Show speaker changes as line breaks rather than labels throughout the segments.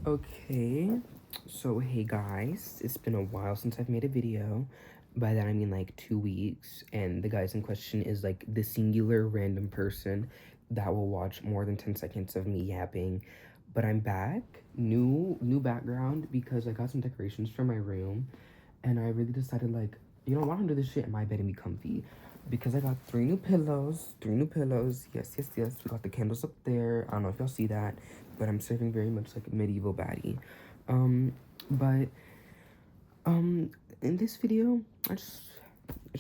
Okay, so hey guys, it's been a while since I've made a video. By that I mean like 2 weeks, and the guys in question is like the singular random person that will watch more than 10 seconds of me yapping. But I'm back, new background because I got some decorations for my room, and I really decided like, why don't I do this shit in my bed and be comfy? Because I got three new pillows. Yes, yes, yes. We got the candles up there. I don't know if y'all see that, but I'm serving very much like a medieval baddie. Um, but um, in this video, I just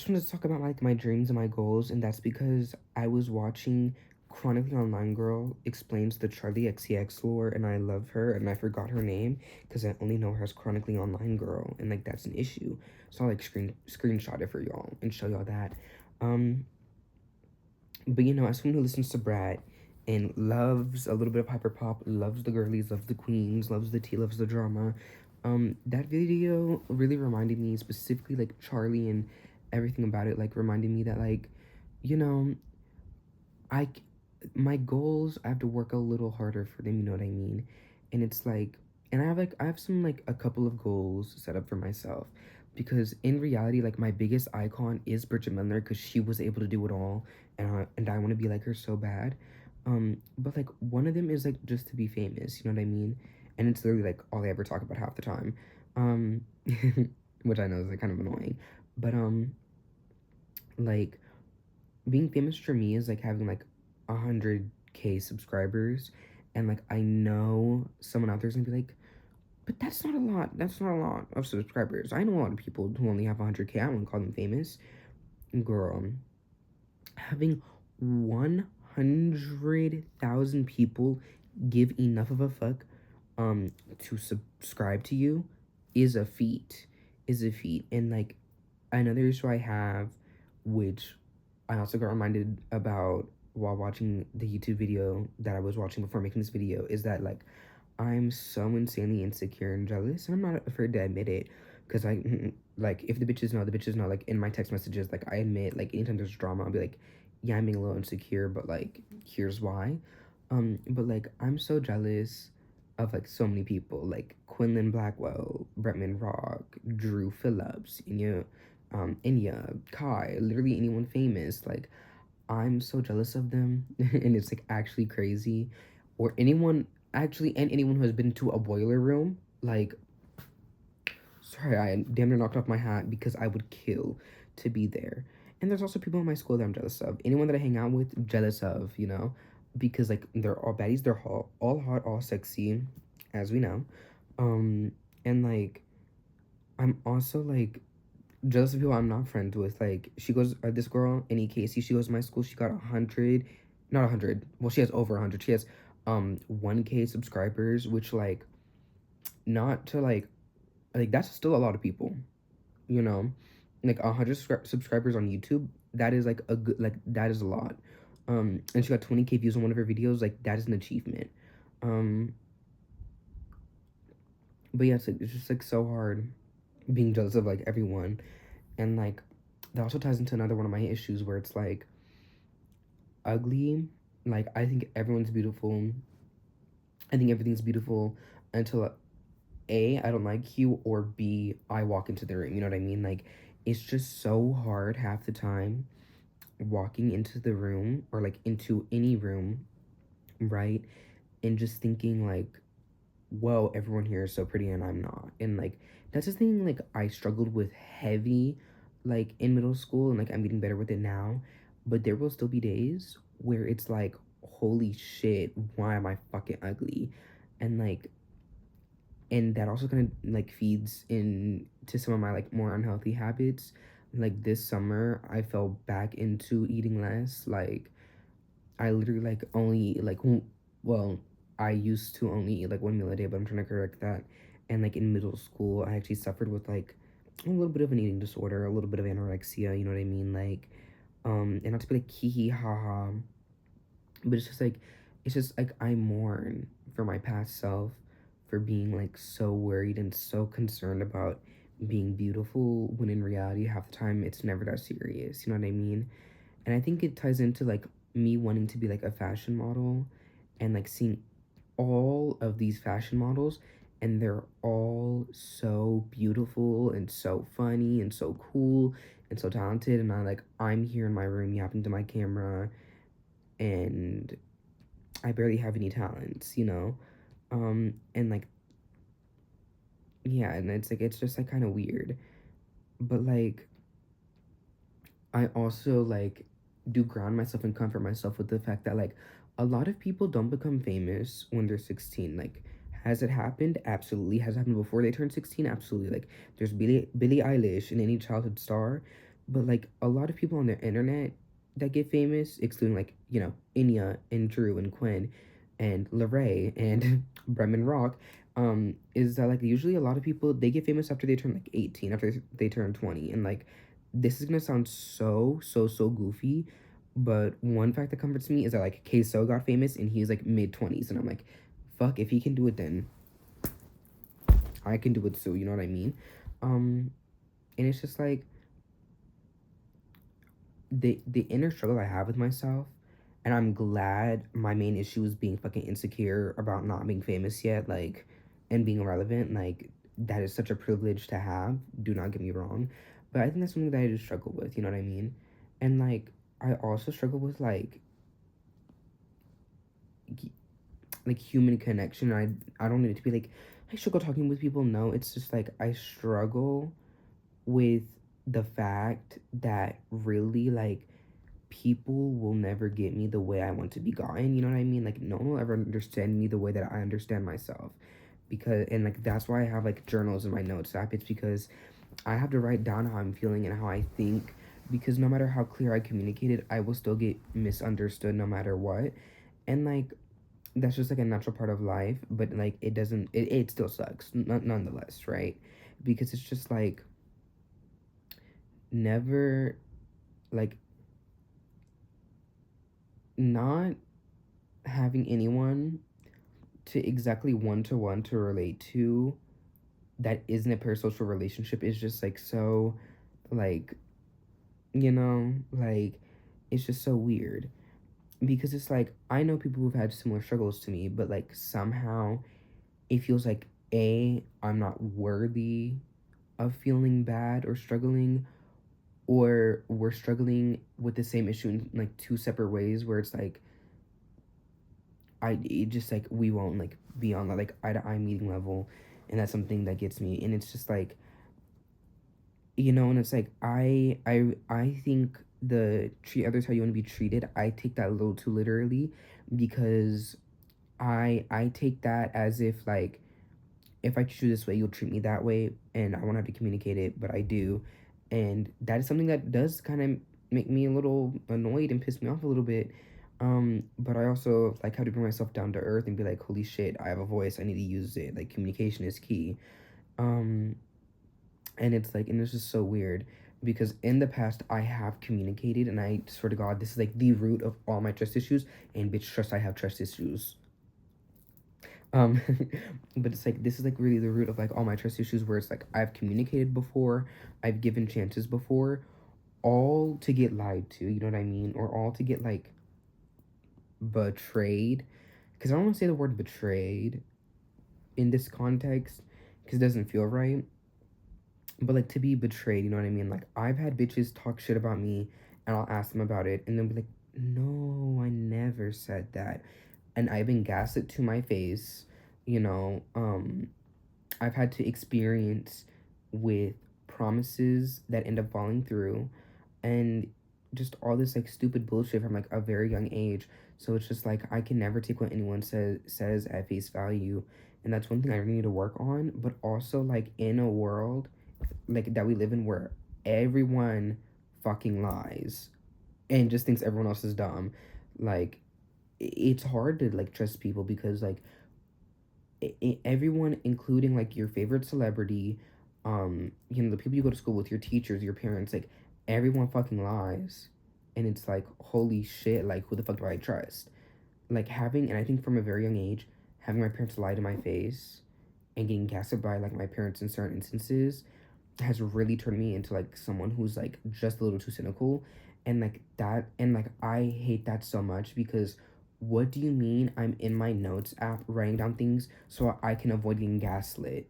wanted to talk about like my dreams and my goals, and that's because I was watching Chronically Online Girl explains the Charli XCX lore, and I love her, and I forgot her name because I only know her as Chronically Online Girl, and like that's an issue. So I'll like screenshot it for y'all and show y'all that. Um, but as someone who listens to Brat and loves a little bit of hyper pop, loves the girlies, loves the queens, loves the tea, loves the drama, that video really reminded me specifically like Charli and everything about it, like reminded me that like, you know, I my goals, I have to work a little harder for them, you know what I mean? And it's like, and I have some like a couple of goals set up for myself, because in reality like my biggest icon is Bridget Mendler because she was able to do it all, and I want to be like her so bad. But like one of them is like just to be famous, you know what I mean? And it's literally like all I ever talk about half the time. Um which I know is like kind of annoying. But like being famous for me is like having like 100K subscribers, and like I know someone out there's gonna be like, but that's not a lot. That's not a lot of subscribers. I know a lot of people who only have 100K. I wouldn't call them famous. Girl, having 100,000 people give enough of a fuck to subscribe to you is a feat. And like another issue I have, which I also got reminded about while watching the YouTube video that I was watching before making this video, is that like I'm so insanely insecure and jealous, and I'm not afraid to admit it. Because I like, if the bitches know, the bitches know. Like in my text messages, like I admit, like anytime there's drama, I'll be like, yeah, I'm being a little insecure, but like here's why. But like I'm so jealous of like so many people, like Quinlan Blackwell, Bretman Rock, Drew Phillips, Inya, Kai, literally anyone famous. Like I'm so jealous of them, and it's like actually crazy. Or anyone, actually, and anyone who has been to a boiler room. Like, sorry, I damn near knocked off my hat because I would kill to be there. And there's also people in my school that I'm jealous of. Anyone that I hang out with, jealous of, because like they're all baddies, they're all hot, all sexy, as we know. Um, and like I'm also like jealous of people I'm not friends with. Like she goes, this girl in EKC, she goes to my school. She got 100, not 100. Well, she has over 100. She has 1K subscribers, which like not to like that's still a lot of people, you know, like 100 subscribers on YouTube. That is like a good, like that is a lot. And she got 20K views on one of her videos. Like that is an achievement. Um, but yeah, it's just like so hard being jealous of like everyone. And like that also ties into another one of my issues where it's like ugly. Like I think everyone's beautiful. I think everything's beautiful until A, I don't like you, or B, I walk into the room. You know what I mean? Like it's just so hard half the time walking into the room, or like into any room, right? And just thinking like, whoa, everyone here is so pretty and I'm not. And like that's the thing like I struggled with heavy like in middle school, and like I'm getting better with it now. But there will still be days where it's like, holy shit, why am I fucking ugly? And like, and that also kind of like feeds into some of my like more unhealthy habits. Like this summer I fell back into eating less. Like I literally like only eat like, well, I used to only eat like one meal a day, but I'm trying to correct that. And like in middle school, I actually suffered with like a little bit of an eating disorder, a little bit of anorexia, you know what I mean? Like, and not to be like hee hee ha ha, but it's just like I mourn for my past self for being like so worried and so concerned about being beautiful, when in reality half the time it's never that serious, you know what I mean? And I think it ties into like me wanting to be like a fashion model, and like seeing all of these fashion models, and they're all so beautiful and so funny and so cool and so talented. And I'm here in my room yapping to my camera, and I barely have any talents, you know? And like, yeah, and it's just like kind of weird. But like, I also like do ground myself and comfort myself with the fact that like a lot of people don't become famous when they're 16. Like, has it happened? Absolutely. Has it happened before they turn 16? Absolutely. Like, there's Billie Eilish and any childhood star, but like a lot of people on the internet that get famous, excluding like, you know, Inya and Drew and Quinn and Lorray and Bremen Rock, is that like usually a lot of people they get famous after they turn like 18, after they turn 20, and like this is gonna sound so goofy, but one fact that comforts me is that like Queso got famous and he's like mid 20s, and I'm like, fuck, if he can do it, then I can do it too. You know what I mean? And it's just like the inner struggle I have with myself, and I'm glad my main issue is being fucking insecure about not being famous yet, like, and being irrelevant. Like, that is such a privilege to have. Do not get me wrong, but I think that's something that I just struggle with. You know what I mean? And like, I also struggle with like human connection. I don't need it to be like I struggle talking with people. No, it's just like I struggle with the fact that really like people will never get me the way I want to be gotten. You know what I mean? Like no one will ever understand me the way that I understand myself. Because and like that's why I have like journals in my notes app. It's because I have to write down how I'm feeling and how I think, because no matter how clear I communicate it, I will still get misunderstood no matter what. And like that's just like a natural part of life, but like it still sucks nonetheless, right? Because it's just like never like not having anyone to exactly one to relate to that isn't a parasocial relationship is just like so like, you know, like it's just so weird, because it's like I know people who've had similar struggles to me, but like somehow it feels like I'm not worthy of feeling bad or struggling, or we're struggling with the same issue in like two separate ways, where it's like it just like we won't like be on that like eye to eye meeting level, and that's something that gets me. And it's just like, you know, and it's like I think the treat others how you want to be treated, I take that a little too literally, because I take that as if like if I choose this way, you'll treat me that way, and I won't have to communicate it, but I do. And that is something that does kind of make me a little annoyed and piss me off a little bit. But I also like have to bring myself down to earth and be like, holy shit, I have a voice, I need to use it. Like communication is key. Um, and it's like, and it's just so weird, because in the past I have communicated, and I swear to God, this is like the root of all my trust issues. And bitch, trust I have trust issues. Um, but it's like this is like really the root of like all my trust issues, where it's like I've communicated before, I've given chances before, all to get lied to, you know what I mean? Or all to get like betrayed. Because I don't want to say the word betrayed in this context, because it doesn't feel right. But like to be betrayed, you know what I mean? Like I've had bitches talk shit about me, and I'll ask them about it, and they'll be like, no, I never said that. And I've been gaslit to my face, you know. I've had to experience with promises that end up falling through, and just all this like stupid bullshit from like a very young age. So it's just like I can never take what anyone says at face value, and that's one thing I really need to work on. But also like in a world like that we live in, where everyone fucking lies and just thinks everyone else is dumb, like it's hard to like trust people, because like everyone, including like your favorite celebrity, you know, the people you go to school with, your teachers, your parents, like everyone fucking lies. And it's like, holy shit, like who the fuck do I trust? Like having, and I think from a very young age, having my parents lie to my face and getting gaslit by like my parents in certain instances has really turned me into like someone who's like just a little too cynical. And like that, and like I hate that so much, because what do you mean I'm in my notes app writing down things so I can avoid getting gaslit?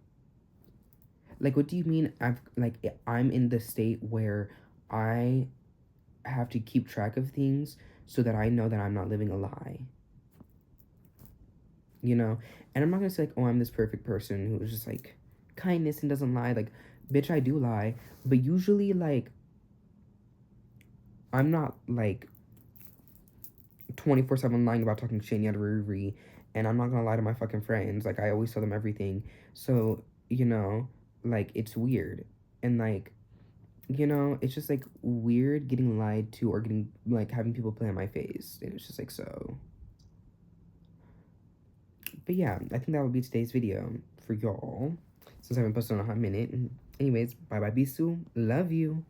Like, what do you mean I'm in the state where I have to keep track of things so that I know that I'm not living a lie? You know? And I'm not gonna say like, oh, I'm this perfect person who's just like kindness and doesn't lie. Like, bitch, I do lie. But usually, like, I'm not like 24/7 lying about talking shit yada Riri, and I'm not gonna lie to my fucking friends. Like, I always tell them everything. So, you know, like, it's weird. And like, you know, it's just like weird getting lied to or getting like having people play on my face. And it's just like so. But yeah, I think that would be today's video for y'all. Since I haven't posted in a hot minute. Anyways, bye bye Bisu. Love you.